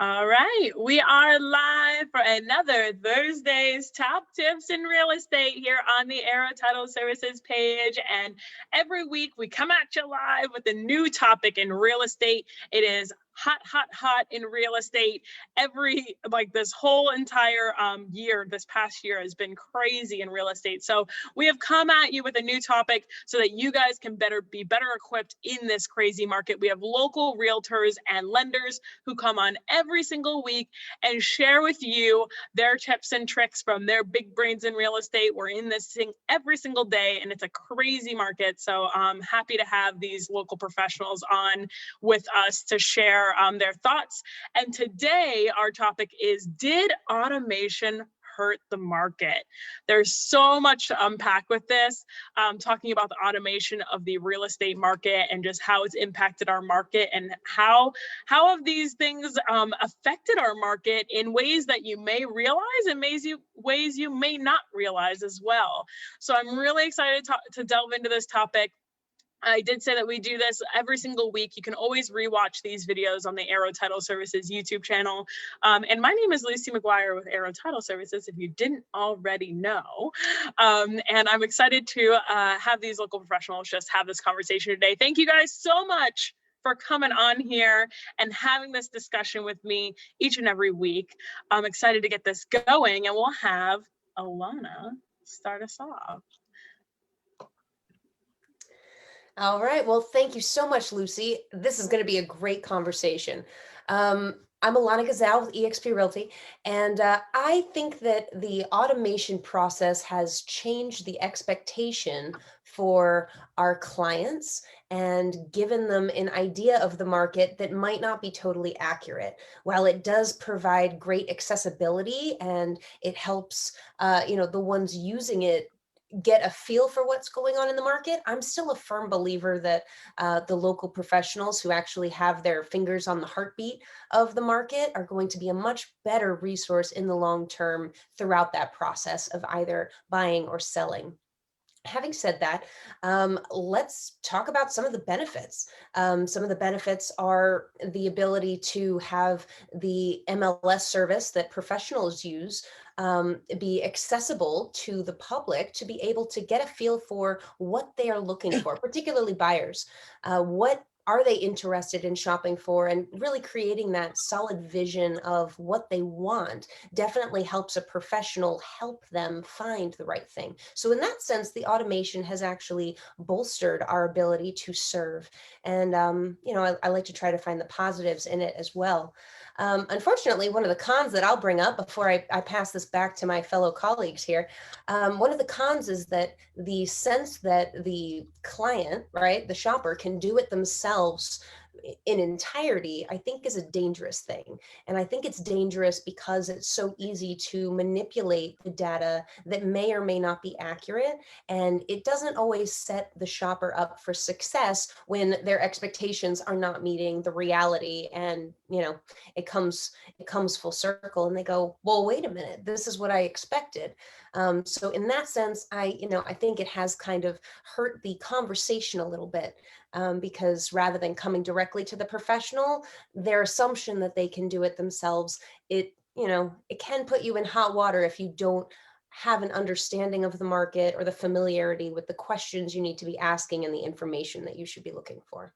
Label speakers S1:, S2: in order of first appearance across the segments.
S1: All right, we are live for another Thursday's Top Tips in Real Estate here on the Arrow Title Services page. And every week we come at you live with a new topic in real estate. It is hot in real estate. This whole entire year, this past year has been crazy in real estate. So we have come at you with a new topic so that you guys can be better equipped in this crazy market. We have local realtors and lenders who come on every single week and share with you their tips and tricks from their big brains in real estate. We're in this thing every single day and it's a crazy market. So I'm happy to have these local professionals on with us to share their thoughts. And today our topic is, did automation hurt the market? There's so much to unpack with this, talking about the automation of the real estate market and just how it's impacted our market and how have these things affected our market in ways that you may realize and ways you may not realize as well. So I'm really excited to delve into this topic. I did say that we do this every single week. You can always rewatch these videos on the Arrow Title Services YouTube channel. And my name is Lucy McGuire with Arrow Title Services, if you didn't already know. And I'm excited to have these local professionals just have this conversation today. Thank you guys so much for coming on here and having this discussion with me each and every week. I'm excited to get this going, and we'll have Alana start us off.
S2: All right. Well, thank you so much, Lucy. This is going to be a great conversation. I'm Alana Gazal with eXp Realty, and I think that the automation process has changed the expectation for our clients and given them an idea of the market that might not be totally accurate. While it does provide great accessibility and it helps, the ones using it get a feel for what's going on in the market, I'm still a firm believer that the local professionals who actually have their fingers on the heartbeat of the market are going to be a much better resource in the long term throughout that process of either buying or selling. Having said that, let's talk about some of the benefits. Some of the benefits are the ability to have the MLS service that professionals use be accessible to the public to be able to get a feel for what they are looking for, particularly buyers. What are they interested in shopping for, and really creating that solid vision of what they want definitely helps a professional help them find the right thing. So in that sense, the automation has actually bolstered our ability to serve. And, I like to try to find the positives in it as well. Unfortunately, one of the cons that I'll bring up before I pass this back to my fellow colleagues here, one of the cons is that the sense that the client, right, the shopper, can do it themselves in entirety, I think is a dangerous thing. And I think it's dangerous because it's so easy to manipulate the data that may or may not be accurate. And it doesn't always set the shopper up for success when their expectations are not meeting the reality. And, it comes full circle and they go, well, wait a minute, this is what I expected. So in that sense, I think it has kind of hurt the conversation a little bit. Because rather than coming directly to the professional, their assumption that they can do it themselves, it can put you in hot water if you don't have an understanding of the market or the familiarity with the questions you need to be asking and the information that you should be looking for.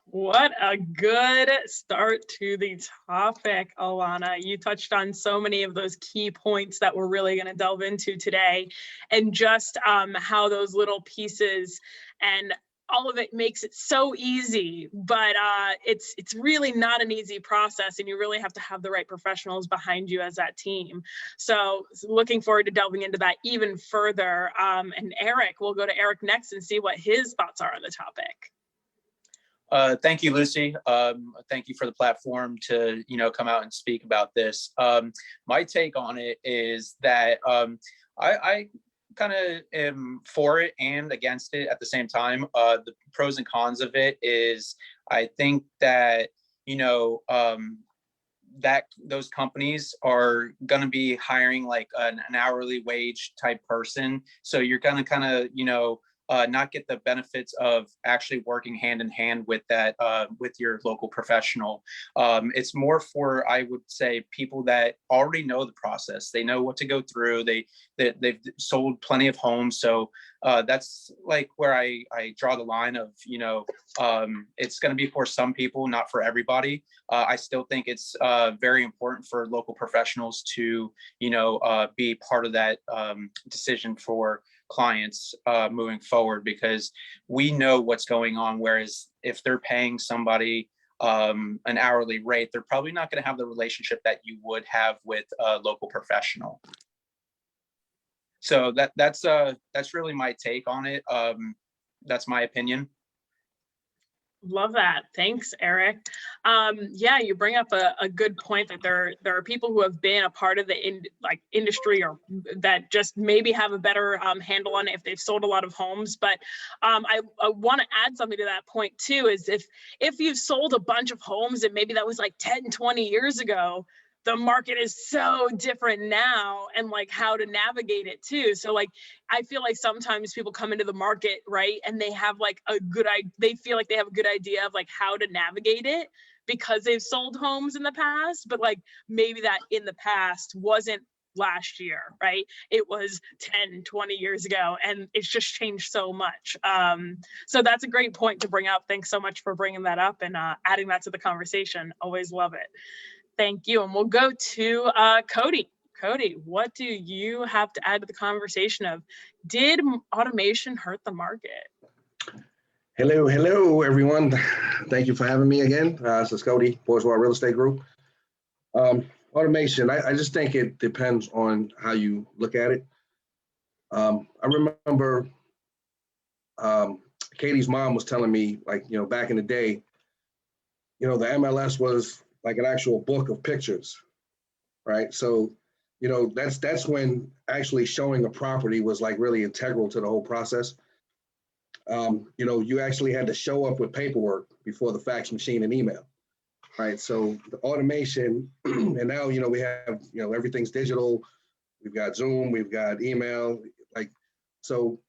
S1: What a good start to the topic, Alana. You touched on so many of those key points that we're really going to delve into today, and just how those little pieces and all of it makes it so easy, but it's really not an easy process, and you really have to have the right professionals behind you as that team. So looking forward to delving into that even further. And Eric, we'll go to Eric next and see what his thoughts are on the topic.
S3: Thank you, Lucy. Thank you for the platform to, come out and speak about this. My take on it is that I kind of am for it and against it at the same time. The pros and cons of it is, I think that, that those companies are going to be hiring like an hourly wage type person. So you're going to kind of, not get the benefits of actually working hand in hand with that, with your local professional. It's more for, I would say, people that already know the process. They know what to go through. They've sold plenty of homes. So that's like where I draw the line of, it's going to be for some people, not for everybody. I still think it's very important for local professionals to, be part of that decision for clients moving forward, because we know what's going on. Whereas if they're paying somebody an hourly rate, they're probably not going to have the relationship that you would have with a local professional. So that's really my take on it. That's my opinion.
S1: Love that. Thanks, Eric. Yeah, you bring up a good point that there are people who have been a part of the industry, or that just maybe have a better handle on it if they've sold a lot of homes. But I want to add something to that point too, is if you've sold a bunch of homes and maybe that was like 10, 20 years ago, the market is so different now, and like how to navigate it too. So like, I feel like sometimes people come into the market, right, and they have like they feel like they have a good idea of like how to navigate it because they've sold homes in the past, but like maybe that in the past wasn't last year, right? It was 10, 20 years ago, and it's just changed so much. So that's a great point to bring up. Thanks so much for bringing that up and adding that to the conversation. Always love it. Thank you. And we'll go to Cody. Cody, what do you have to add to the conversation of, did automation hurt the market?
S4: Hello, everyone. Thank you for having me again. This is Cody, Bourgeois Real Estate Group. Automation, I just think it depends on how you look at it. I remember Katie's mom was telling me, like, back in the day, the MLS was like an actual book of pictures, right? So, that's when actually showing a property was like really integral to the whole process. You actually had to show up with paperwork before the fax machine and email, right? So the automation, and now, we have, everything's digital. We've got Zoom, we've got email, so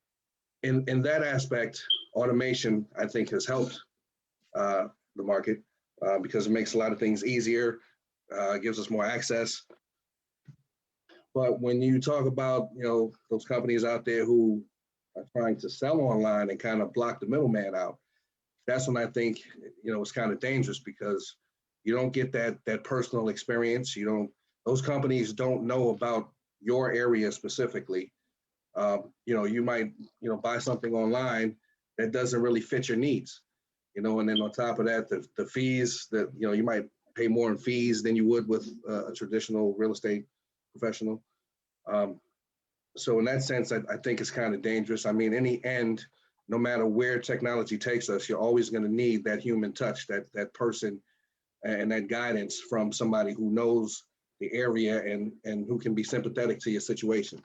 S4: in that aspect, automation, I think, has helped the market. Because it makes a lot of things easier, gives us more access. But when you talk about, those companies out there who are trying to sell online and kind of block the middleman out, that's when I think, it's kind of dangerous, because you don't get that personal experience. Those companies don't know about your area specifically. You might, buy something online that doesn't really fit your needs. And then on top of that, the fees that, you might pay more in fees than you would with a traditional real estate professional. So in that sense, I think it's kind of dangerous. I mean, in the end, no matter where technology takes us, you're always going to need that human touch, that person and that guidance from somebody who knows the area and who can be sympathetic to your situation.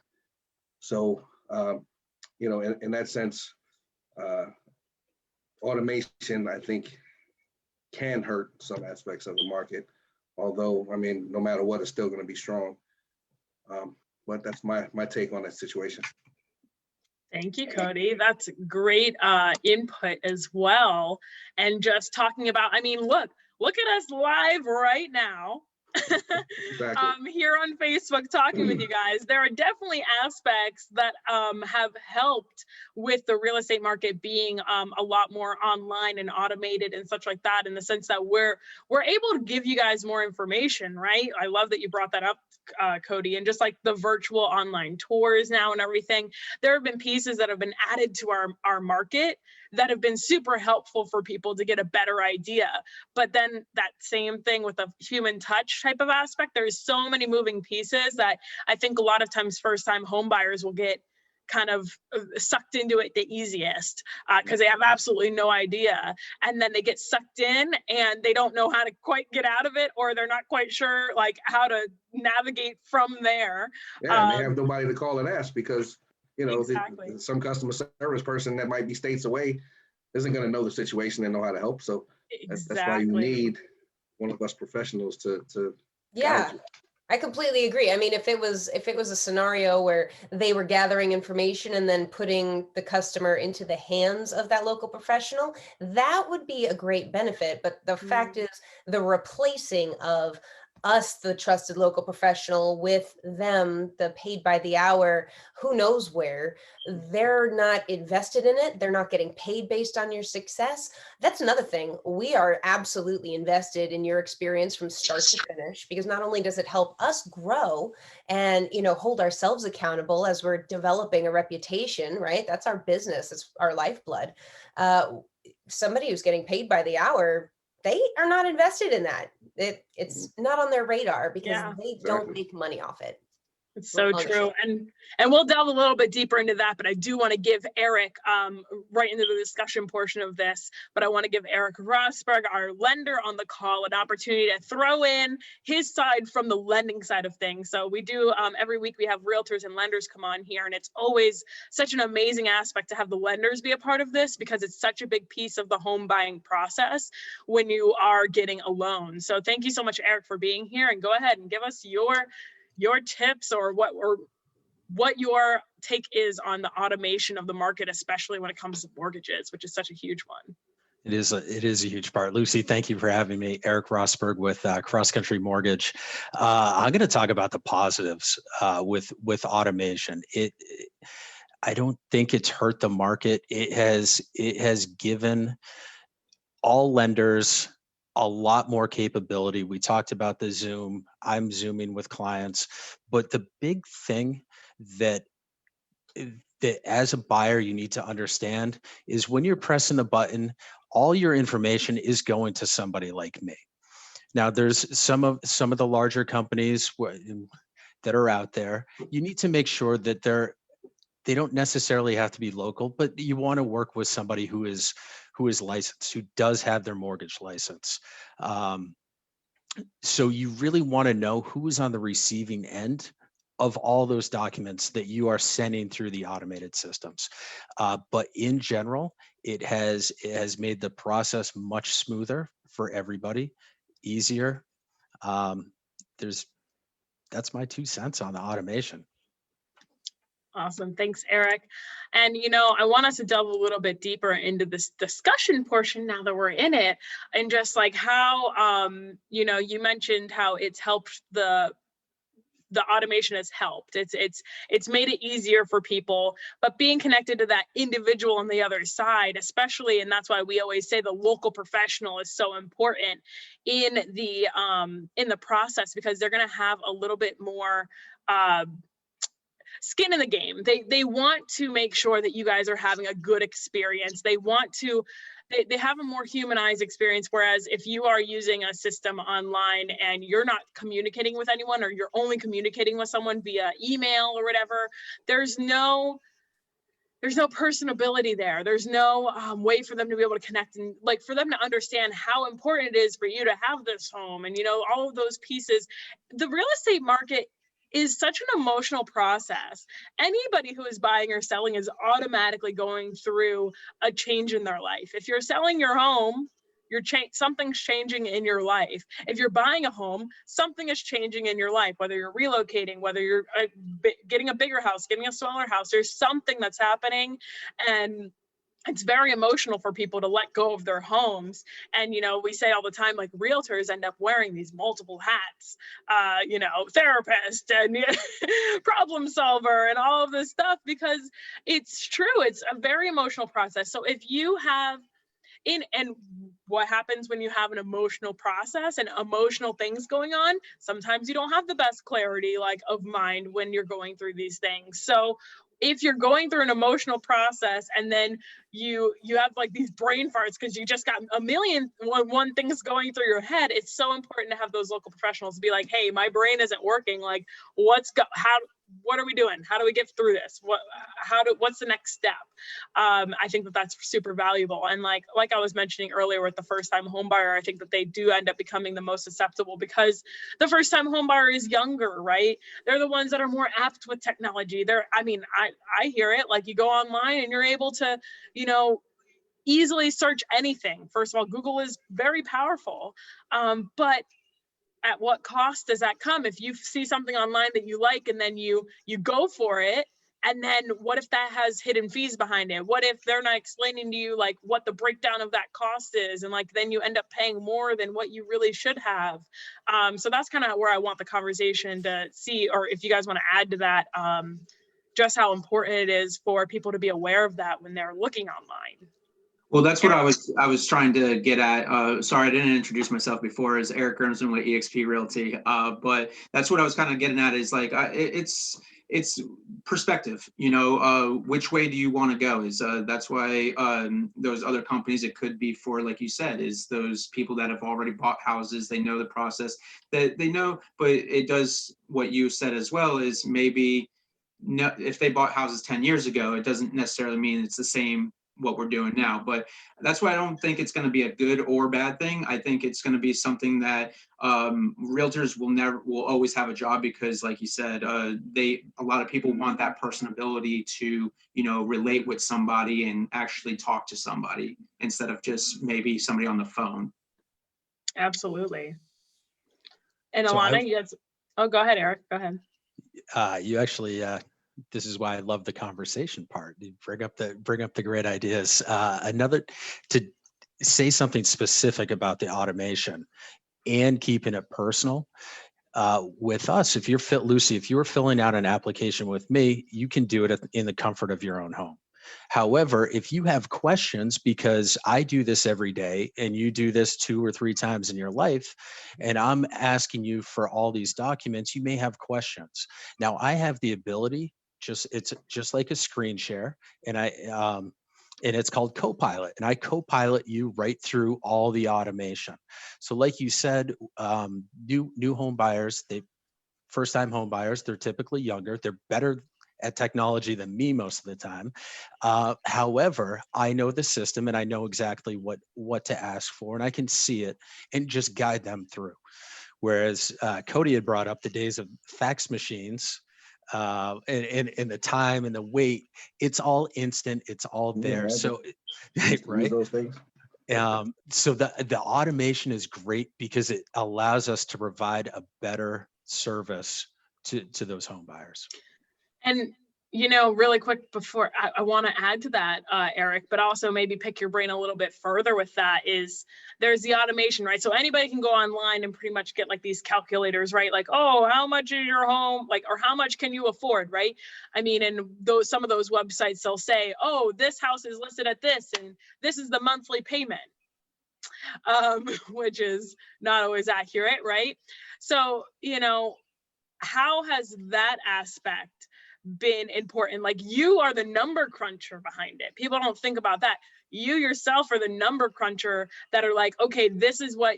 S4: So, in that sense, automation, I think, can hurt some aspects of the market, although, I mean, no matter what, it's still going to be strong. But that's my take on that situation.
S1: Thank you, Cody. That's great input as well. And just talking about, I mean, look at us live right now.
S4: Exactly.
S1: Here on Facebook talking with you guys. There are definitely aspects that have helped with the real estate market being a lot more online and automated and such like that, in the sense that we're able to give you guys more information, right? I love that you brought that up, Cody, and just like the virtual online tours now and everything. There have been pieces that have been added to our market that have been super helpful for people to get a better idea. But then that same thing with a human touch type of aspect, there's so many moving pieces that I think a lot of times first-time home buyers will get kind of sucked into it the easiest because they have absolutely no idea. And then they get sucked in and they don't know how to quite get out of it, or they're not quite sure like how to navigate from there.
S4: Yeah, and they have nobody to call and ask, because
S1: Exactly.
S4: some customer service person that might be states away isn't going to know the situation and know how to help. So that's why you need one of us professionals to
S2: Yeah.
S4: guide you.
S2: I completely agree. I mean, if it was a scenario where they were gathering information and then putting the customer into the hands of that local professional, that would be a great benefit. But the fact is, the replacing of us, the trusted local professional, with them, the paid by the hour, who knows where, they're not invested in it. They're not getting paid based on your success. That's another thing. We are absolutely invested in your experience from start to finish, because not only does it help us grow and, hold ourselves accountable as we're developing a reputation, right? That's our business. It's our lifeblood. Somebody who's getting paid by the hour, they are not invested in that. It's not on their radar because
S1: Yeah.
S2: they don't
S4: Exactly.
S2: make money off it.
S1: It's so
S2: On the
S1: true.
S2: show.
S1: And we'll delve a little bit deeper into that, but I do want to give Eric right into the discussion portion of this, but I want to give Eric Rosberg, our lender on the call, an opportunity to throw in his side from the lending side of things. So we do every week we have realtors and lenders come on here, and it's always such an amazing aspect to have the lenders be a part of this because it's such a big piece of the home buying process when you are getting a loan. So thank you so much, Eric, for being here, and go ahead and give us your tips or what your take is on the automation of the market, especially when it comes to mortgages, which is such a huge one.
S5: It is a huge part. Lucy, thank you for having me. Eric Rosberg with Cross Country Mortgage. I'm going to talk about the positives with automation. I don't think it's hurt the market. It has given all lenders a lot more capability. We talked about the Zoom. I'm Zooming with clients, but the big thing that as a buyer you need to understand is when you're pressing the button, all your information is going to somebody like me. Now, there's some of the larger companies that are out there. You need to make sure that they don't necessarily have to be local, but you want to work with somebody who is licensed, who does have their mortgage license. So you really want to know who is on the receiving end of all those documents that you are sending through the automated systems. But in general, it has made the process much smoother for everybody, easier. That's my 2 cents on the automation.
S1: Awesome. Thanks, Eric. And, I want us to delve a little bit deeper into this discussion portion now that we're in it, and just like how, you mentioned how it's helped the automation has helped. It's made it easier for people, but being connected to that individual on the other side, especially, and that's why we always say the local professional is so important in the process, because they're going to have a little bit more skin in the game. They want to make sure that you guys are having a good experience. They want to, they have a more humanized experience. Whereas if you are using a system online and you're not communicating with anyone, or you're only communicating with someone via email or whatever, there's no personability there. There's no way for them to be able to connect and like for them to understand how important it is for you to have this home and, all of those pieces. The real estate market is such an emotional process. Anybody who is buying or selling is automatically going through a change in their life. If you're selling your home, something's changing in your life. If you're buying a home, something is changing in your life, whether you're relocating, whether you're getting a bigger house, getting a smaller house, there's something that's happening. And it's very emotional for people to let go of their homes. And, we say all the time, like realtors end up wearing these multiple hats, therapist and problem solver and all of this stuff, because it's true. It's a very emotional process. So if you have and what happens when you have an emotional process and emotional things going on, sometimes you don't have the best clarity of mind when you're going through these things. So if you're going through an emotional process and then you have these brain farts because you just got a million one things going through your head, it's so important to have those local professionals be like, hey, my brain isn't working. What are we doing? How do we get through this? What's the next step? I think that's super valuable. And like I was mentioning earlier with the first time home buyer, I think that they do end up becoming the most susceptible because the first time home buyer is younger, right? They're the ones that are more apt with technology. I hear it, you go online and you're able to, easily search anything. First of all, Google is very powerful. But at what cost does that come? If you see something online that you like and then you go for it, and then what if that has hidden fees behind it? What if they're not explaining to you like what the breakdown of that cost is, and like then you end up paying more than what you really should have? So that's kind of where I want the conversation to see, or if you guys want to add to that, just how important it is for people to be aware of that when they're looking online.
S6: Well, that's what I was trying to get at. Sorry, I didn't introduce myself before as Eric Grimson with eXp Realty. But that's what I was kind of getting at is like, it's perspective, you know, which way do you want to go is that's why those other companies, it could be for, like you said, is those people that have already bought houses, they know the process, that they know, but it does what you said as well is maybe no, if they bought houses 10 years ago, it doesn't necessarily mean it's the same what we're doing now. But that's why I don't think it's going to be a good or bad thing. I think it's going to be something that realtors will always have a job, because like you said, a lot of people want that personability to, you know, relate with somebody and actually talk to somebody instead of just maybe somebody on the phone.
S1: Absolutely. And
S5: So
S1: Alana, oh, go ahead, Eric, go ahead.
S5: You actually, this is why I love the conversation part. You bring up the great ideas. To say something specific about the automation and keeping it personal. With us, Lucy, if you were filling out an application with me, you can do it in the comfort of your own home. However, if you have questions, because I do this every day and you do this 2 or 3 times in your life, and I'm asking you for all these documents, you may have questions. Now I have the ability, it's just like a screen share, and it's called Copilot, and I co-pilot you right through all the automation. So like you said, new home buyers, first-time home buyers, they're typically younger, they're better at technology than me most of the time. However, I know the system and I know exactly what to ask for, and I can see it and just guide them through. Whereas Cody had brought up the days of fax machines, and the time and the wait, it's all instant, it's all there. So, right?
S4: Those things.
S5: So the automation is great because it allows us to provide a better service to those home buyers.
S1: And, you know, really quick before I want to add to that, Eric, but also maybe pick your brain a little bit further with that is there's the automation, right? So anybody can go online and pretty much get like these calculators, right? Like, oh, how much is your home? Like, or how much can you afford, right? I mean, and some of those websites, they'll say, oh, this house is listed at this, and this is the monthly payment, which is not always accurate, right? So, you know, how has that aspect been important? Like, you are the number cruncher behind it. People don't think about that. You yourself are the number cruncher that are like, okay, this is what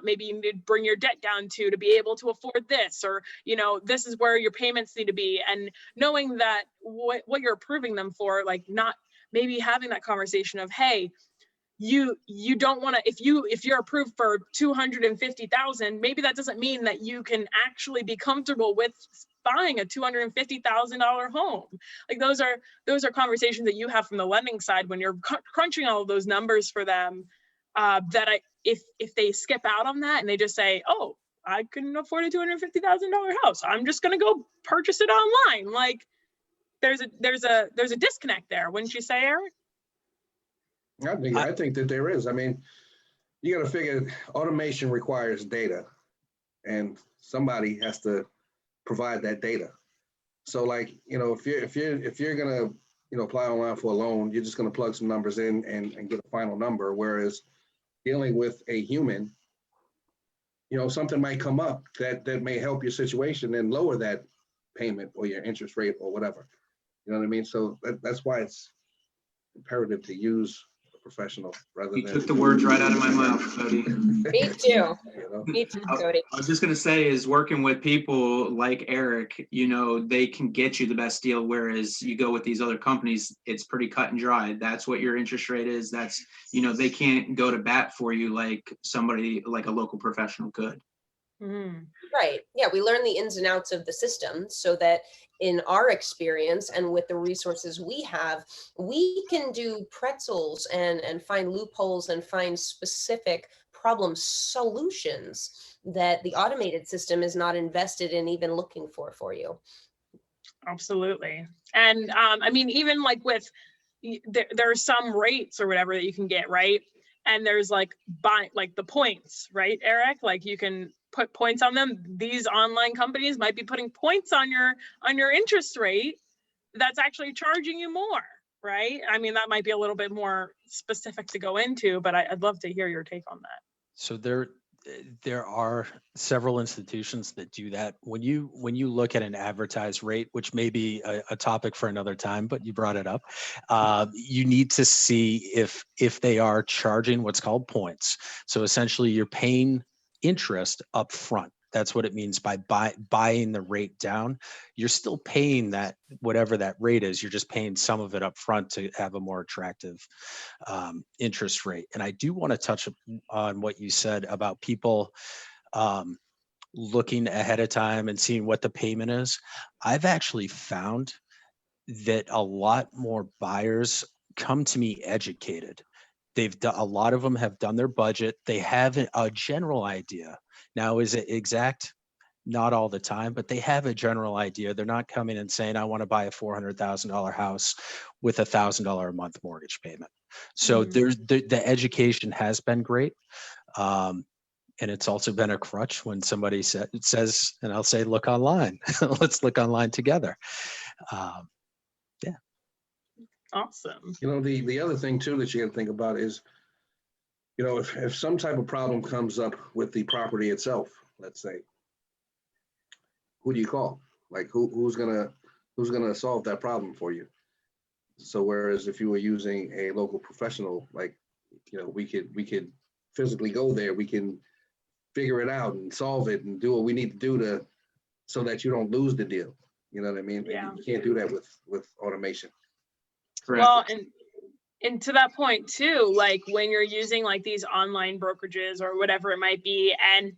S1: maybe you need to bring your debt down to be able to afford this, or, you know, this is where your payments need to be. And knowing that what you're approving them for, like, not maybe having that conversation of, hey, you don't want to, if you're approved for 250,000, maybe that doesn't mean that you can actually be comfortable with buying a $250,000 home. Like, those are conversations that you have from the lending side when you're crunching all of those numbers for them, if they skip out on that and they just say, oh, I couldn't afford a $250,000 house, I'm just going to go purchase it online. Like, there's a disconnect there, wouldn't you say, Eric?
S4: I think that there is. I mean, you got to figure automation requires data, and somebody has to provide that data. So, like, you know, if you're gonna, you know, apply online for a loan, you're just gonna plug some numbers in and get a final number. Whereas dealing with a human, you know, something might come up that may help your situation and lower that payment or your interest rate or whatever. You know what I mean? So that's why it's imperative to use professional rather
S6: You
S4: than.
S6: took the words right out of my mouth, Cody.
S2: Me too.
S4: You know?
S2: Me too, Cody.
S6: I was just going to say is working with people like Eric, you know, they can get you the best deal. Whereas you go with these other companies, it's pretty cut and dry. That's what your interest rate is. That's, you know, they can't go to bat for you like somebody like a local professional could.
S1: Mm.
S2: Right. Yeah, we learn the ins and outs of the system so that in our experience and with the resources we have, we can do pretzels and find loopholes and find specific problem solutions that the automated system is not invested in even looking for you.
S1: Absolutely. And I mean, even like with, there are some rates or whatever that you can get, right? And there's like like the points, right, Eric? Like you can put points on them. These online companies might be putting points on your interest rate that's actually charging you more, right? I mean, that might be a little bit more specific to go into, but I'd love to hear your take on that.
S5: So there are several institutions that do that. When you look at an advertised rate, which may be a topic for another time, but you brought it up, you need to see if they are charging what's called points. So essentially, you're paying interest up front. That's what it means by buying the rate down. You're still paying that, whatever that rate is, you're just paying some of it up front to have a more attractive interest rate. And I do want to touch on what you said about people looking ahead of time and seeing what the payment is. I've actually found that a lot more buyers come to me educated. They've done, a lot of them have done their budget. They have a general idea. Now, is it exact? Not all the time, but they have a general idea. They're not coming and saying, I want to buy a $400,000 house with $1,000 a month mortgage payment. So there's the education has been great. And it's also been a crutch when somebody says, and I'll say, look online, let's look online together. Yeah.
S1: Awesome.
S4: You know, the other thing too that you got to think about is, you know, if some type of problem comes up with the property itself, let's say, who do you call? Like who's gonna solve that problem for you? So whereas if you were using a local professional, like, you know, we could physically go there, we can figure it out and solve it and do what we need to do so that you don't lose the deal. You know what I mean?
S1: Yeah.
S4: You can't do that with automation.
S6: Correct.
S1: Well, and to that point too, like when you're using like these online brokerages or whatever it might be, and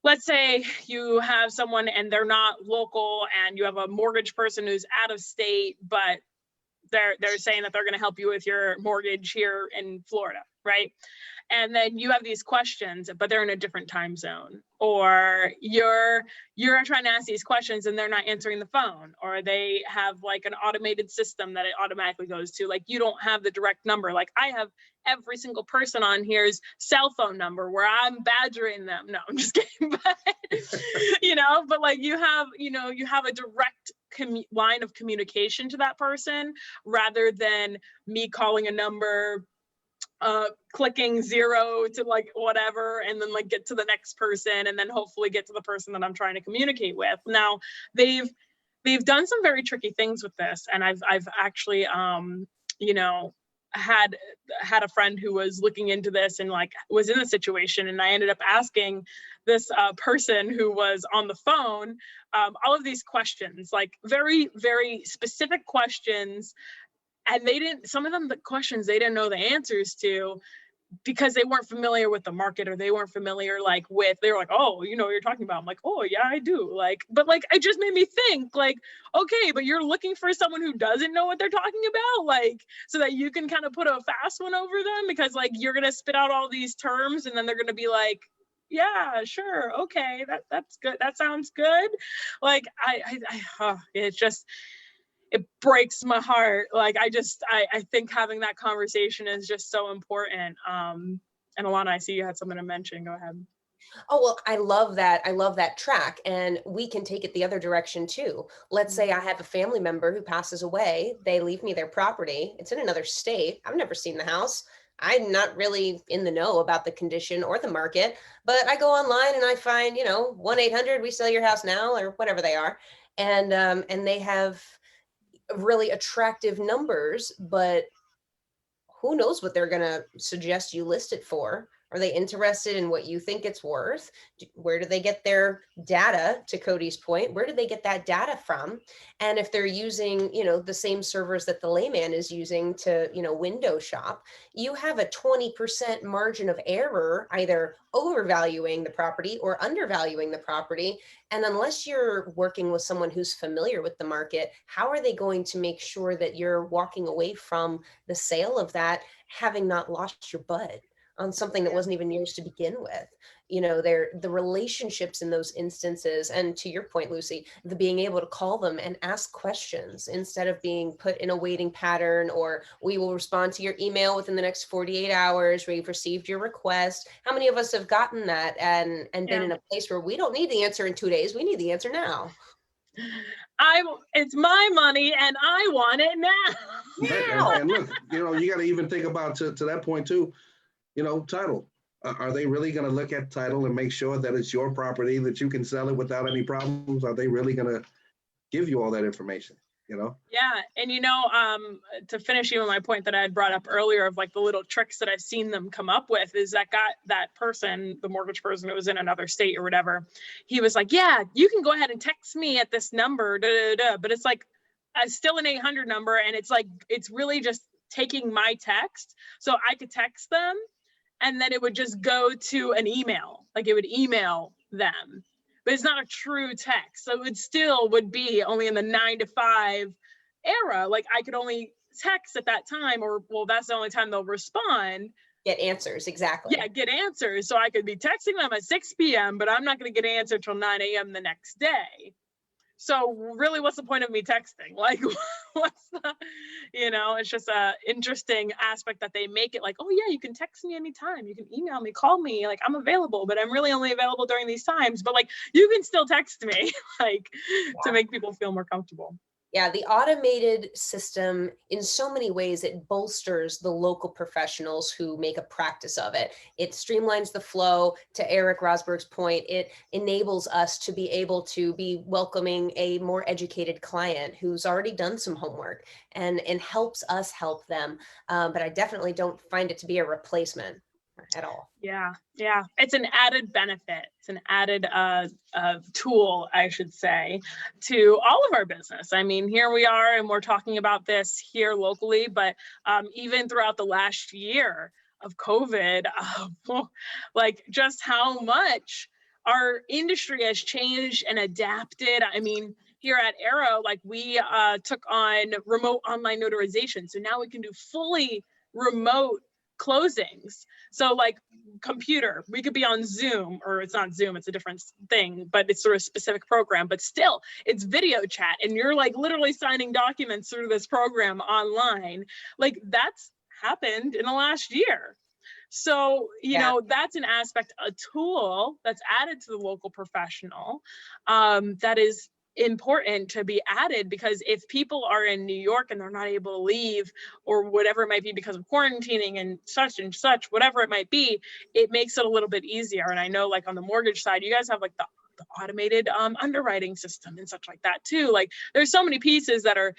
S1: let's say you have someone and they're not local and you have a mortgage person who's out of state, but they're saying that they're going to help you with your mortgage here in Florida, right? And then you have these questions, but they're in a different time zone, or you're trying to ask these questions and they're not answering the phone, or they have like an automated system that it automatically goes to. Like you don't have the direct number. Like I have every single person on here's cell phone number where I'm badgering them. No, I'm just kidding. But, you know, but like you have a direct line of communication to that person rather than me calling a number, clicking 0 to like whatever, and then like get to the next person and then hopefully get to the person that I'm trying to communicate with. Now they've done some very tricky things with this, and I've actually you know, had a friend who was looking into this and like was in a situation, and I ended up asking this person who was on the phone all of these questions, like very, very specific questions. And some of them, the questions they didn't know the answers to because they weren't familiar with the market, or they weren't familiar they were like, oh, you know what you're talking about. I'm like, oh yeah, I do. Like, but like, it just made me think like, okay, but you're looking for someone who doesn't know what they're talking about, like, so that you can kind of put a fast one over them, because like, you're going to spit out all these terms and then they're going to be like, yeah, sure. Okay. That's good. That sounds good. Like it's just, it breaks my heart. Like I think having that conversation is just so important. And Alana, I see you had something to mention. Go ahead.
S2: Oh, well, I love that. I love that track. And we can take it the other direction too. Let's say I have a family member who passes away. They leave me their property. It's in another state. I've never seen the house. I'm not really in the know about the condition or the market, but I go online and I find, 1-800, we sell your house now, or whatever they are. And they have really attractive numbers, but who knows what they're going to suggest you list it for? Are they interested in what you think it's worth? Where do they get their data? To Cody's point, where do they get that data from? And if they're using, the same servers that the layman is using to, window shop, you have a 20% margin of error, either overvaluing the property or undervaluing the property. And unless you're working with someone who's familiar with the market, how are they going to make sure that you're walking away from the sale of that having not lost your bud? on something that wasn't even yours to begin with. You know, the relationships in those instances, and to your point, Lucy, the being able to call them and ask questions instead of being put in a waiting pattern, or we will respond to your email within the next 48 hours, we've received your request. How many of us have gotten that and been
S1: Yeah.
S2: in a place where we don't need the answer in 2 days, we need the answer now?
S1: It's my money and I want it now.
S4: Right, and look, you got to even think about to that point too, title. Are they really going to look at title and make sure that it's your property, that you can sell it without any problems? Are they really going to give you all that information?
S1: Yeah, and to finish even my point that I had brought up earlier of like the little tricks that I've seen them come up with is that person, the mortgage person who was in another state or whatever, he was like, yeah, you can go ahead and text me at this number, but it's like still an 800 number, and it's like it's really just taking my text, so I could text them, and then it would just go to an email, like it would email them. But it's not a true text. So it still would be only in the 9 to 5 era. Like I could only text at that time, or well, that's the only time they'll respond.
S2: Get answers, exactly.
S1: Yeah, get answers. So I could be texting them at 6 p.m., but I'm not going to get an answer till 9 a.m. the next day. So really, what's the point of me texting? Like, what's the, it's just a interesting aspect that they make it like, oh yeah, you can text me anytime. You can email me, call me, like I'm available, but I'm really only available during these times. But like, you can still text me, like to make people feel more comfortable.
S2: Yeah, the automated system, in so many ways, it bolsters the local professionals who make a practice of it. It streamlines the flow. To Eric Rosberg's point, it enables us to be able to be welcoming a more educated client who's already done some homework, and helps us help them. But I definitely don't find it to be a replacement at all.
S1: Yeah, it's an added benefit. It's an added tool, I should say, to all of our business. I mean, here we are, and we're talking about this here locally, but even throughout the last year of COVID, like just how much our industry has changed and adapted. I mean, here at Arrow, like we took on remote online notarization, so now we can do fully remote closings. So like computer, we could be on Zoom, or it's not Zoom, it's a different thing, but it's sort of specific program, but still it's video chat, and you're like literally signing documents through this program online. Like that's happened in the last year. So, that's an aspect, a tool that's added to the local professional that is important to be added, because if people are in New York and they're not able to leave, or whatever it might be because of quarantining and such, whatever it might be, it makes it a little bit easier. And I know like on the mortgage side, you guys have like the automated underwriting system and such like that too. Like there's so many pieces that are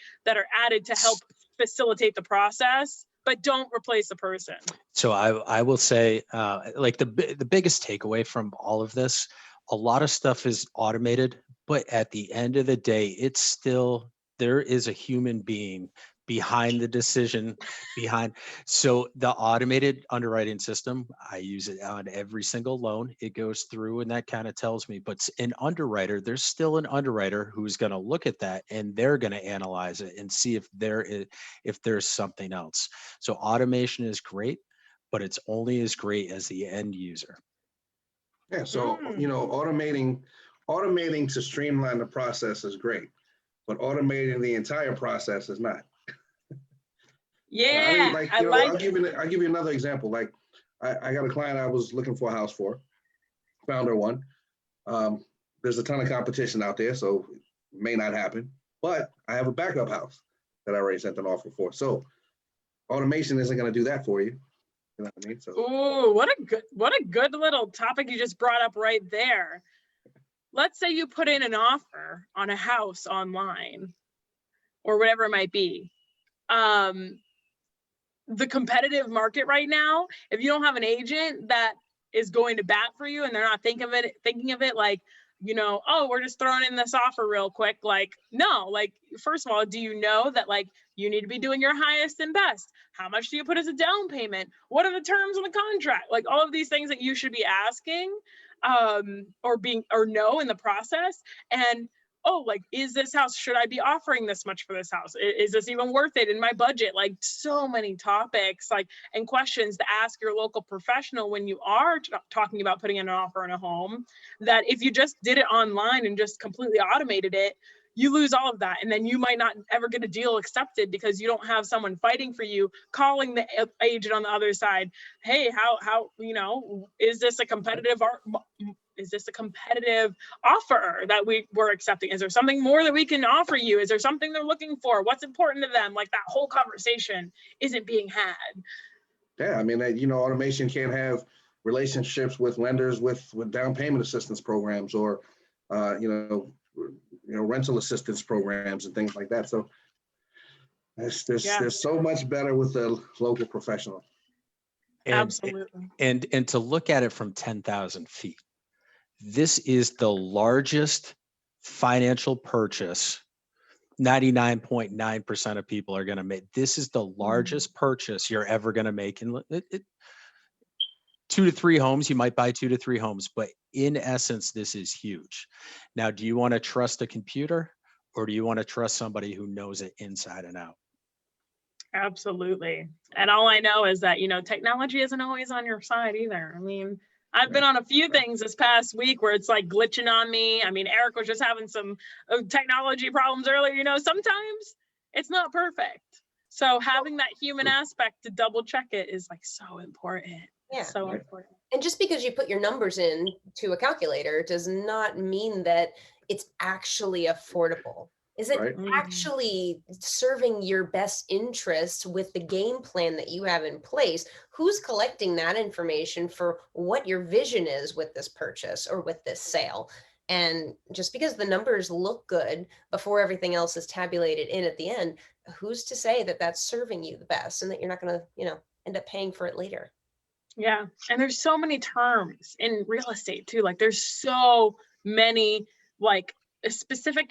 S1: added to help facilitate the process, but don't replace the person.
S5: So I will say, like the biggest takeaway from all of this, a lot of stuff is automated, but at the end of the day, it's still, there is a human being behind the decision, so the automated underwriting system, I use it on every single loan. It goes through and that kind of tells me, but an underwriter, there's still an underwriter who's going to look at that, and they're going to analyze it and see if there's something else. So automation is great, but it's only as great as the end user.
S4: Yeah, so automating to streamline the process is great, but automating the entire process is not.
S1: Yeah,
S4: I'll give you another example. Like I got a client I was looking for a house for, found her one. There's a ton of competition out there, so it may not happen, but I have a backup house that I already sent an offer for. So automation isn't going to do that for you. You know what I mean? So.
S1: Ooh, what a good little topic you just brought up right there. Let's say you put in an offer on a house online or whatever it might be. The competitive market right now, if you don't have an agent that is going to bat for you, and they're not thinking of it like, oh, we're just throwing in this offer real quick. Like, no, like, first of all, do you know that like you need to be doing your highest and best? How much do you put as a down payment? What are the terms of the contract? Like all of these things that you should be asking or know in the process. And oh, like, is this house, should I be offering this much for this house? Is this even worth it in my budget? Like, so many topics, like, and questions to ask your local professional when you are talking about putting in an offer in a home, that if you just did it online and just completely automated it, you lose all of that. And then you might not ever get a deal accepted because you don't have someone fighting for you, calling the agent on the other side. Hey, how, you know, is this a competitive offer that we're accepting? Is there something more that we can offer you? Is there something they're looking for? What's important to them? Like, that whole conversation isn't being had.
S4: Yeah, I mean, you know, automation can't have relationships with lenders with down payment assistance programs or, you know, rental assistance programs and things like that. So there's so much better with the local professional.
S1: Absolutely.
S5: And to look at it from 10,000 feet, this is the largest financial purchase 99.9% of people are going to make. This is the largest purchase you're ever going to make. In 2 to 3 homes, you might buy 2 to 3 homes, but in essence, this is huge. Now, do you want to trust a computer or do you want to trust somebody who knows it inside and out?
S1: Absolutely. And all I know is that, you know, technology isn't always on your side either. I mean, I've been on a few things this past week where it's like glitching on me. I mean, Eric was just having some technology problems earlier. You know, sometimes it's not perfect. So having that human aspect to double check it is like so important.
S2: Yeah.
S1: So important.
S2: And just because you put your numbers in to a calculator does not mean that it's actually affordable. Is it
S4: Right.
S2: actually serving your best interests with the game plan that you have in place? Who's collecting that information for what your vision is with this purchase or with this sale? And just because the numbers look good before everything else is tabulated in at the end, who's to say that that's serving you the best and that you're not going to, you know, end up paying for it later?
S1: Yeah. And there's so many terms in real estate too. Like, there's so many like specific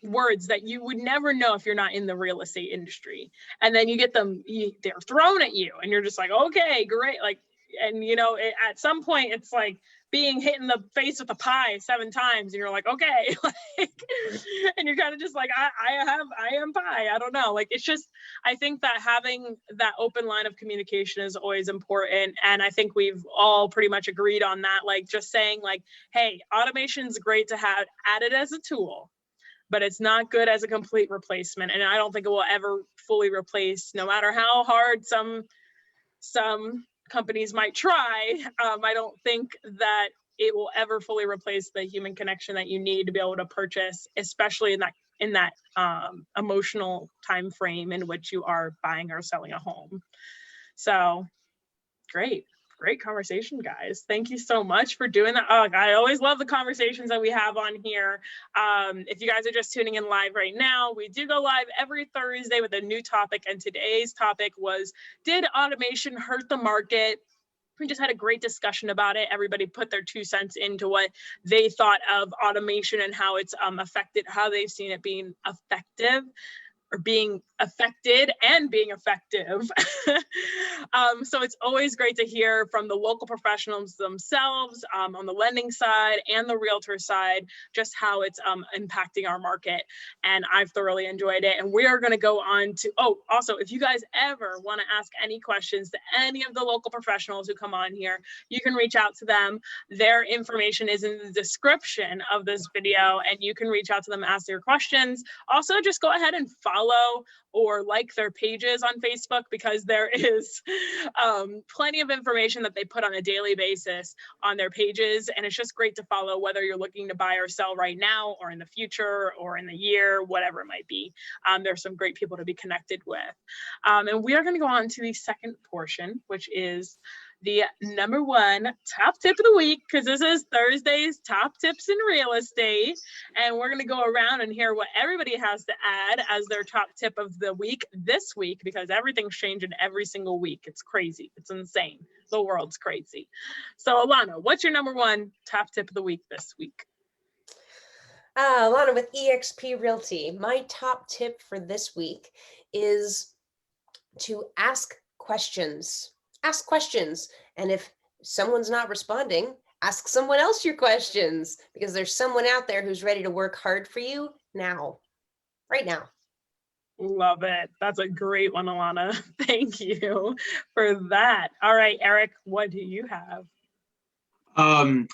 S1: words that you would never know if you're not in the real estate industry. And then you get them, they're thrown at you and you're just like, okay, great. Like, and you know, at some point it's like being hit in the face with a pie 7 times and you're like, okay, like, and you're kind of just like, I am pie. I don't know. Like, it's just, I think that having that open line of communication is always important. And I think we've all pretty much agreed on that. Like, just saying like, hey, automation's great to have added as a tool, but it's not good as a complete replacement. And I don't think it will ever fully replace, no matter how hard some companies might try. I don't think that it will ever fully replace the human connection that you need to be able to purchase, especially in that emotional time frame in which you are buying or selling a home. So great conversation, guys. Thank you so much for doing that. Oh, I always love the conversations that we have on here. If you guys are just tuning in live right now, we do go live every Thursday with a new topic. And today's topic was, did automation hurt the market? We just had a great discussion about it. Everybody put their 2 cents into what they thought of automation and how it's affected, how they've seen it being effective, or being affected and being effective. So it's always great to hear from the local professionals themselves on the lending side and the realtor side, just how it's impacting our market. And I've thoroughly enjoyed it. And we are going to go on to, also, if you guys ever want to ask any questions to any of the local professionals who come on here, you can reach out to them. Their information is in the description of this video, and you can reach out to them, ask their questions. Also, just go ahead and follow or like their pages on Facebook, because there is plenty of information that they put on a daily basis on their pages. And it's just great to follow, whether you're looking to buy or sell right now or in the future or in the year, whatever it might be. There's some great people to be connected with. And we are going to go on to the second portion, which is the number 1 top tip of the week, because this is Thursday's top tips in real estate. And we're going to go around and hear what everybody has to add as their top tip of the week this week, because everything's changing every single week. It's crazy. It's insane. The world's crazy. So Alana, what's your number 1 top tip of the week this week?
S2: Alana with eXp Realty. My top tip for this week is to ask questions. Ask questions. And if someone's not responding, Ask someone else your questions because there's someone out there who's ready to work hard for you now, right now.
S1: Love it. That's a great one, Alana. Thank you for that. All right, Eric, what do you have?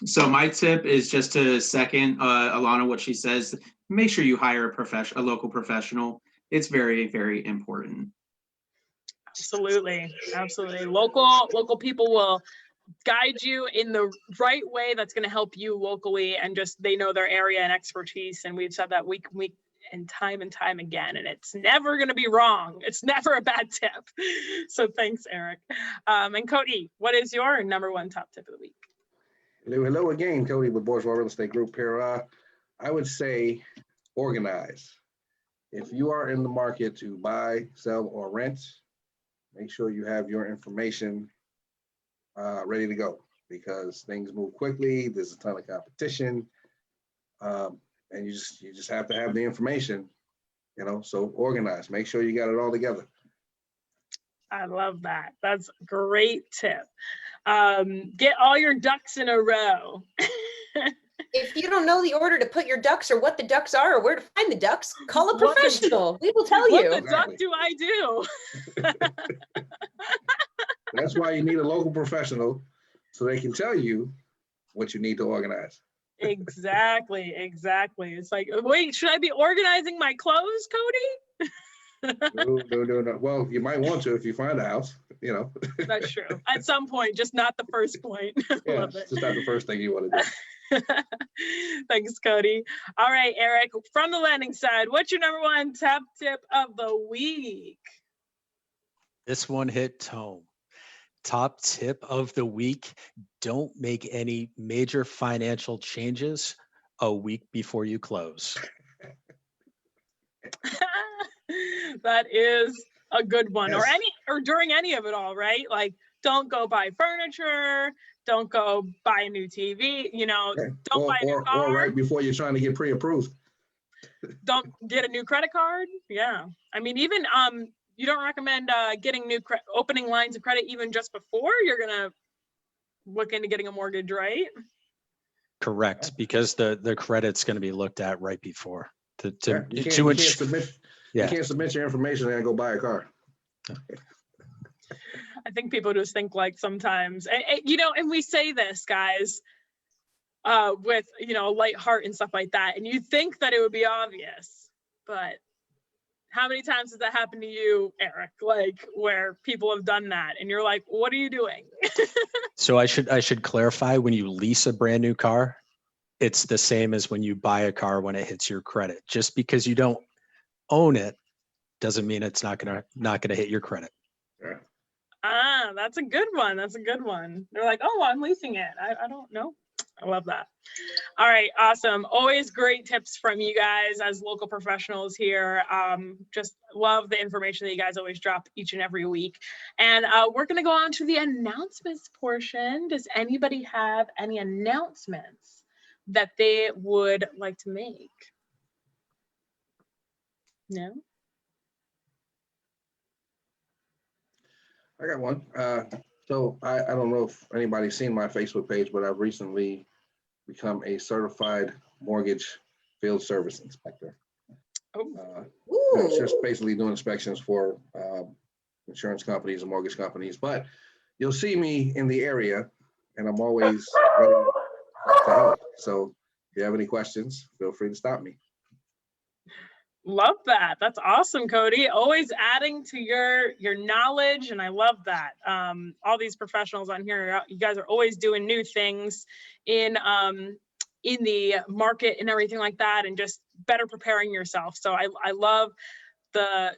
S6: So my tip is just to second Alana, what she says. Make sure you hire a local professional. It's very, very important.
S1: Absolutely. Absolutely. Local people will guide you in the right way that's going to help you locally, and just they know their area and expertise. And we've said that week and time again, and it's never going to be wrong. It's never a bad tip. So thanks, Eric. And Cody, what is your number one top tip of the week?
S4: Hello again, Cody with Bourgeois Real Estate Group here. I would say organize. If you are in the market to buy, sell, or rent, make sure you have your information ready to go, because things move quickly. There's a ton of competition, and you just have to have the information, so organize. Make sure you got it all together.
S1: I love that. That's a great tip. Get all your ducks in a row.
S2: If you don't know the order to put your ducks, or what the ducks are, or where to find the ducks, call a professional. We will tell you.
S1: What the duck do I do?
S4: That's why you need a local professional, so they can tell you what you need to organize.
S1: Exactly. It's like, wait, should I be organizing my clothes, Cody?
S4: No. Well, you might want to if you find a house,
S1: That's true. At some point, just not the first point.
S4: Yeah,
S1: Love it.
S4: it's just not the first thing you want to do.
S1: Thanks, Cody. All right, Eric, from the lending side, what's your number one top tip of the week?
S5: This one hit home. Top tip of the week: don't make any major financial changes a week before you close.
S1: That is a good one. Yes. Or during any of it all, right? Like, don't go buy furniture, don't go buy a new TV, don't buy a new car.
S4: Or right before you're trying to get pre-approved.
S1: Don't get a new credit card. Yeah. I mean, even you don't recommend getting opening lines of credit even just before you're gonna look into getting a mortgage, right?
S5: Correct, because the credit's going to be looked at right before.
S4: You can't submit your information and go buy a car.
S1: I think people just think like sometimes, and we say this, guys, with a light heart and stuff like that, and you think that it would be obvious, but how many times has that happened to you, Eric? Like, where people have done that and you're like, what are you doing?
S5: So I should clarify, when you lease a brand new car, it's the same as when you buy a car when it hits your credit. Just because you don't own it doesn't mean it's not gonna hit your credit.
S4: Yeah.
S1: That's a good one. They're like, oh, I'm leasing it. I don't know. I love that. All right, awesome. Always great tips from you guys as local professionals here. Just love the information that you guys always drop each and every week. And we're going to go on to the announcements portion. Does anybody have any announcements that they would like to make? No?
S4: I got one. So I don't know if anybody's seen my Facebook page, but I've recently become a certified mortgage field service inspector. It's just basically doing inspections for insurance companies and mortgage companies. But you'll see me in the area, and I'm always ready to help. So if you have any questions, feel free to stop me.
S1: Love that. That's awesome, Cody. Always adding to your knowledge, and I love that. All these professionals on here, you guys are always doing new things in the market and everything like that, and just better preparing yourself. So I love the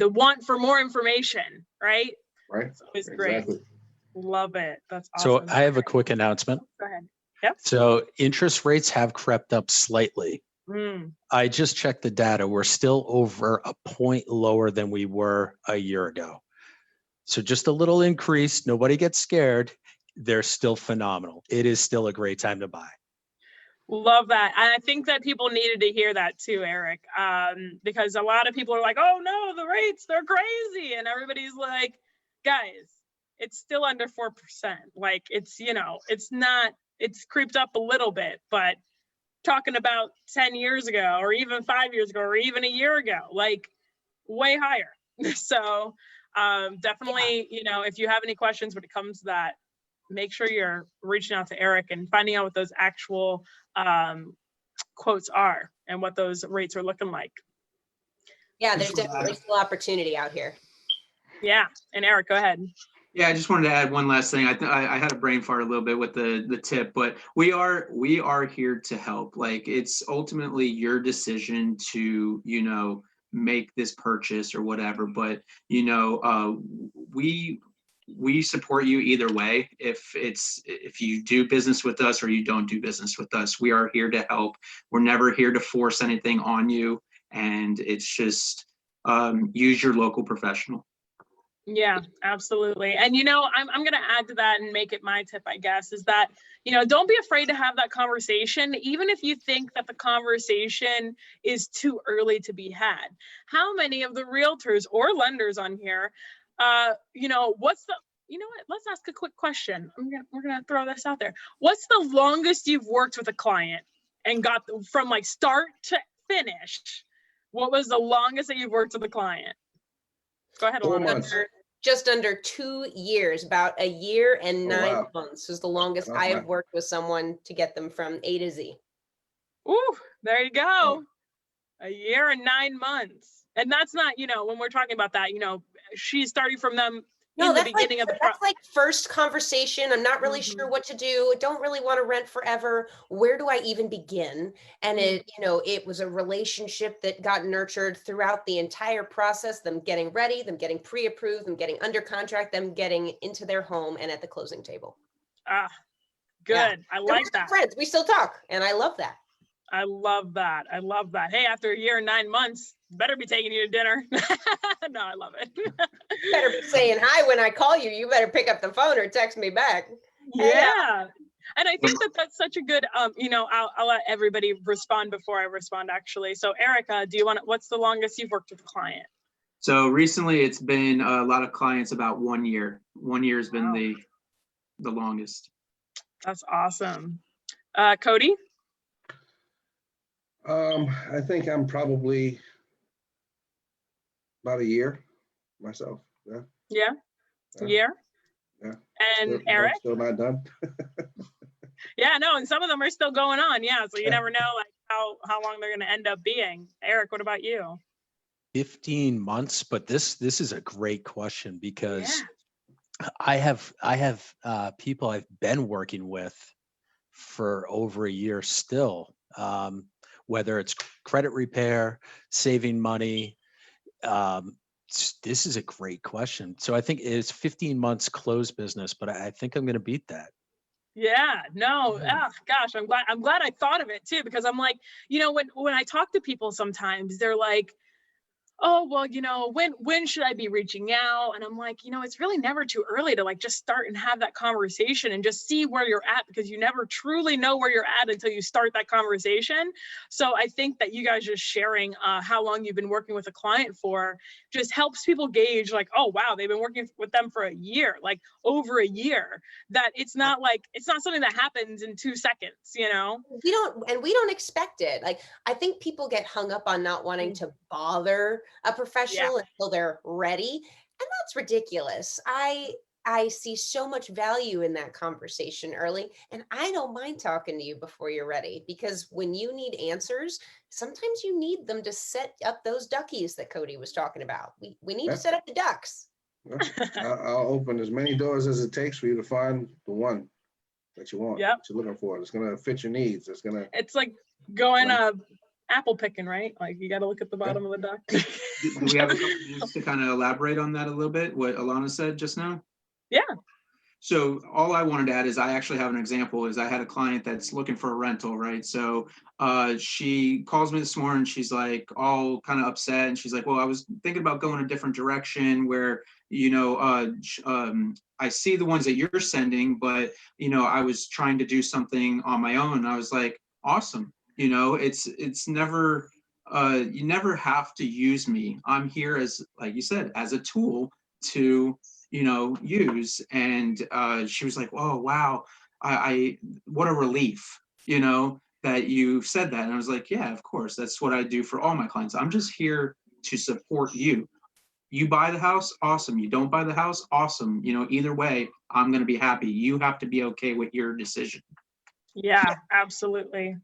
S1: want for more information, right?
S4: Right.
S1: It's always great.
S4: Exactly.
S1: Love it. That's awesome.
S5: So I have a quick announcement.
S1: Go ahead. Yep.
S5: So interest rates have crept up slightly. I just checked the data. We're still over a point lower than we were a year ago. So just a little increase. Nobody gets scared. They're still phenomenal. It is still a great time to buy.
S1: Love that. And I think that people needed to hear that too, Eric, because a lot of people are like, oh no, the rates, they're crazy. And everybody's like, guys, it's still under 4%. Like it's, you know, it's not, it's creeped up a little bit, but talking about 10 years ago, or even 5 years ago, or even a year ago, like way higher. So definitely, you know, if you have any questions when it comes to that, make sure you're reaching out to Eric and finding out what those actual quotes are and what those rates are looking like.
S2: Yeah, there's definitely still opportunity out here.
S1: Yeah, and Eric, go ahead.
S6: Yeah, I just wanted to add one last thing. I had a brain fart a little bit with the tip, but we are here to help. Like, it's ultimately your decision to, you know, make this purchase or whatever. But, you know, we support you either way. If you do business with us or you don't do business with us, we are here to help. We're never here to force anything on you, and it's just use your local professional.
S1: Yeah, absolutely. And, you know, I'm going to add to that and make it my tip, I guess, is that, you know, don't be afraid to have that conversation, even if you think that the conversation is too early to be had. How many of the realtors or lenders on here, you know, you know what, let's ask a quick question. We're going to throw this out there. What's the longest you've worked with a client and got from like start to finish? What was the longest that you've worked with a client? Go ahead,
S4: 4
S1: Alana.
S4: months.
S2: Just under 2 years, about a year and
S4: Oh,
S2: 9
S4: wow.
S2: months is the longest
S4: Oh,
S2: I have
S4: wow.
S2: worked with someone to get them from A to Z.
S1: Ooh, there you go.
S4: Oh.
S1: A year and 9 months. And that's not, you know, when we're talking about that, you know, she's starting from them
S2: No,
S1: in the
S2: that's
S1: beginning
S2: like,
S1: of the
S2: that's like first conversation. I'm not really
S1: Mhm.
S2: sure what to do. Don't really want to rent forever. Where do I even begin? And it, you know, it was a relationship that got nurtured throughout the entire process, them getting ready, them getting pre-approved, them getting under contract, them getting into their home and at the closing table.
S1: Ah, good.
S2: Yeah.
S1: I
S2: And we're
S1: like
S2: still
S1: that.
S2: friends. We still talk. And I love that.
S1: I love that. I love that. Hey, after a year and 9 months, better be taking you to dinner. No, I love it.
S2: You better be saying hi when I call you. You better pick up the phone or text me back.
S1: Yeah. And I think that that's such a good, you know, I'll let everybody respond before I respond, actually. So Erica, what's the longest you've worked with a client?
S6: So recently it's been a lot of clients about 1 year. 1 year has been
S1: Wow.
S6: the longest.
S1: That's awesome. Cody?
S4: I think I'm probably about a year myself. Yeah.
S1: Yeah.
S4: Yeah.
S1: Year?
S4: Yeah.
S1: And
S4: Still,
S1: Eric?
S4: still not done.
S1: Yeah, no, and some of them are still going on. Yeah. So you never know like how long they're gonna end up being. Eric, what about you?
S5: 15 months, but this is a great question because
S1: Yeah.
S5: I have people I've been working with for over a year still, whether it's credit repair, saving money. This is a great question. So I think it's 15 months closed business, but I think I'm going to beat that.
S1: Yeah, no,
S5: Yeah.
S1: gosh, I'm glad I thought of it too, because I'm like, you know, when I talk to people sometimes, they're like, oh, well, you know, when should I be reaching out? And I'm like, you know, it's really never too early to like just start and have that conversation and just see where you're at, because you never truly know where you're at until you start that conversation. So I think that you guys just sharing how long you've been working with a client for just helps people gauge like, oh, wow, they've been working with them for a year, like over a year, that it's not something that happens in 2 seconds, you know?
S2: We don't expect it. Like, I think people get hung up on not wanting to bother a professional until they're ready. And that's ridiculous. I see so much value in that conversation early, and I don't mind talking to you before you're ready, because when you need answers, sometimes you need them to set up those duckies that Cody was talking about. We need to set up the ducks.
S4: Well, I'll open as many doors as it takes for you to find the one that you want.
S1: Yep.
S4: What you're looking for. It's gonna fit your needs.
S1: It's like going apple picking, right? Like you got to look at the bottom of the duck.
S6: Do we have a couple minutes to kind of elaborate on that a little bit, what Alana said just now?
S1: Yeah.
S6: So all I wanted to add is I actually have an example. Is I had a client that's looking for a rental, right? So she calls me this morning. She's like all kind of upset, and she's like, well, I was thinking about going a different direction where, you know, I see the ones that you're sending, but, you know, I was trying to do something on my own. I was like, awesome. You know, it's never, you never have to use me. I'm here as, like you said, as a tool to use. And she was like, oh, wow, I what a relief, that you said that. And I was like, yeah, of course, that's what I do for all my clients. I'm just here to support you. You buy the house, awesome. You don't buy the house, awesome. Either way, I'm going to be happy. You have to be okay with your decision.
S1: Yeah, absolutely.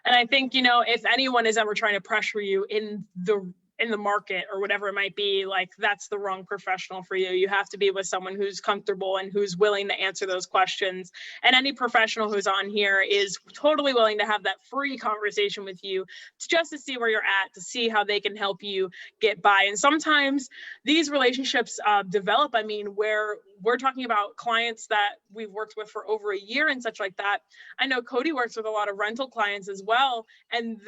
S1: And I think, if anyone is ever trying to pressure you in the market or whatever it might be, like, that's the wrong professional for you. You have to be with someone who's comfortable and who's willing to answer those questions. And any professional who's on here is totally willing to have that free conversation with you just to see where you're at, to see how they can help you get by. And sometimes these relationships develop, where we're talking about clients that we've worked with for over a year and such like that. I know Cody works with a lot of rental clients as well. And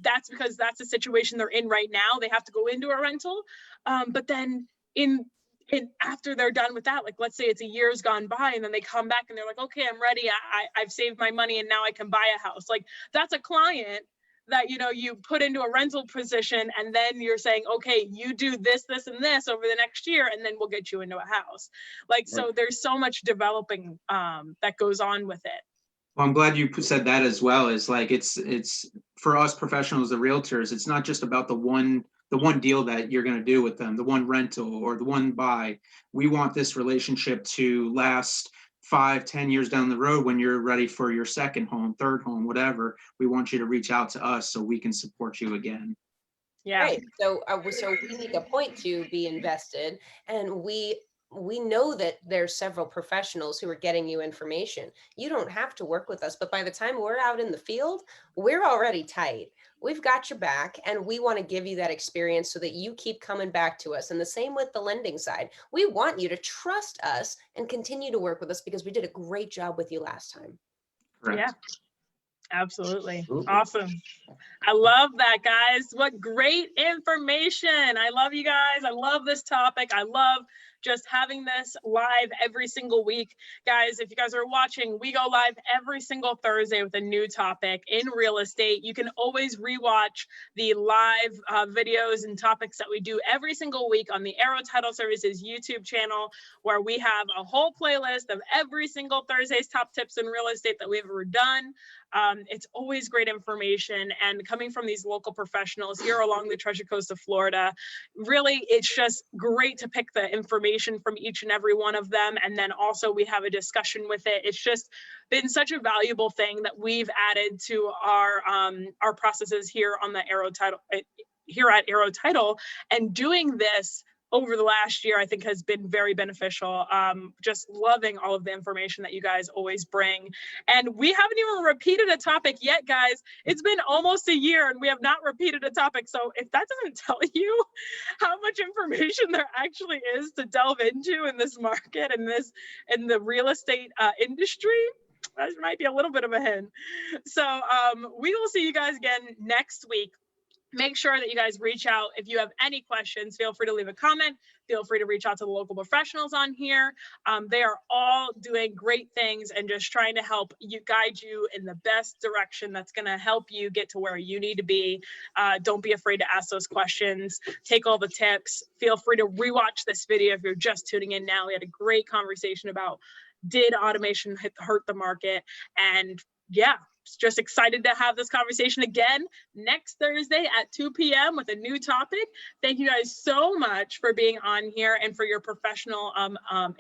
S1: that's because that's the situation they're in right now. They have to go into a rental. But then after they're done with that, like, let's say it's a year's gone by and then they come back and they're like, okay, I'm ready. I've saved my money and now I can buy a house. Like, that's a client that, you put into a rental position, and then you're saying, okay, you do this, this, and this over the next year, and then we'll get you into a house. Like, so there's so much developing that goes on with it.
S6: Well, I'm glad you said that as well. Is like, it's for us professionals, the realtors, it's not just about the one deal that you're going to do with them, the one rental or the one buy. We want this relationship to last 5-10 years down the road. When you're ready for your second home, third home, whatever, we want you to reach out to us so we can support you again.
S1: Yeah.
S2: Right. So we make a point to be invested, and we know that there's several professionals who are getting you information. You don't have to work with us, but by the time we're out in the field, we're already tight. We've got your back, and we want to give you that experience so that you keep coming back to us. And the same with the lending side. We want you to trust us and continue to work with us because we did a great job with you last time.
S6: Correct.
S1: Yeah. Absolutely.
S4: Absolutely.
S1: Awesome. I love that, guys. What great information. I love you guys. I love this topic. I love just having this live every single week. Guys, if you guys are watching, we go live every single Thursday with a new topic in real estate. You can always rewatch the live videos and topics that we do every single week on the Arrow Title Services YouTube channel, where we have a whole playlist of every single Thursday's top tips in real estate that we've ever done. It's always great information, and coming from these local professionals here along the Treasure Coast of Florida, really, it's just great to pick the information from each and every one of them. And then also we have a discussion with it. It's just been such a valuable thing that we've added to our processes here on the Arrow Title, here at Arrow Title. And doing this over the last year, I think, has been very beneficial. Just loving all of the information that you guys always bring. And we haven't even repeated a topic yet, guys. It's been almost a year and we have not repeated a topic. So if that doesn't tell you how much information there actually is to delve into in this market and in the real estate industry, that might be a little bit of a hint. So we will see you guys again next week. Make sure that you guys reach out. If you have any questions, feel free to leave a comment. Feel free to reach out to the local professionals on here. They are all doing great things and just trying to help you, guide you in the best direction that's going to help you get to where you need to be. Don't be afraid to ask those questions. Take all the tips. Feel free to rewatch this video if you're just tuning in now. We had a great conversation about, did automation hurt the market? And yeah, just excited to have this conversation again next Thursday at 2 p.m. with a new topic. Thank you guys so much for being on here and for your professional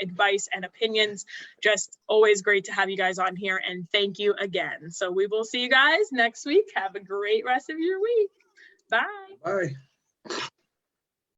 S1: advice and opinions. Just always great to have you guys on here, and thank you again. So we will see you guys next week. Have a great rest of your week. Bye.
S4: Bye.